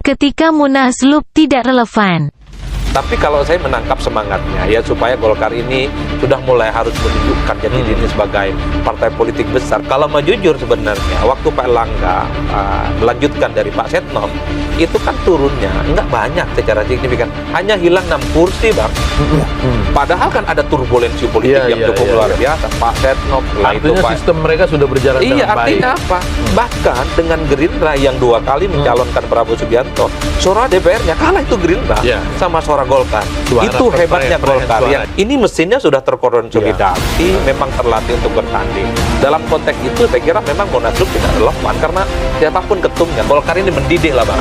ketika Munaslup tidak relevan. Tapi kalau saya menangkap semangatnya, ya supaya Golkar ini sudah mulai harus menunjukkan jati diri sebagai partai politik besar. Kalau mau jujur sebenarnya, waktu Pak Erlangga melanjutkan dari Pak Setnov, itu kan turunnya nggak banyak secara signifikan. Hanya hilang 6 kursi, Bang. Padahal kan ada turbulensi politik yang cukup luar biasa. Pak Setnov, artinya Pak, sistem mereka sudah berjalan dengan baik. artinya apa? Bahkan dengan Gerindra yang 2 kali mencalonkan Prabowo Subianto, suara DPR-nya kalah itu Gerindra sama suara Golkar. Itu hebatnya Golkar. Ya, ini mesinnya sudah terkonsolidasi, memang terlatih untuk bertanding. Dalam konteks itu saya kira memang Munaslup tidak relevan karena siapapun ketumnya, Golkar ini mendidik lah, Bang.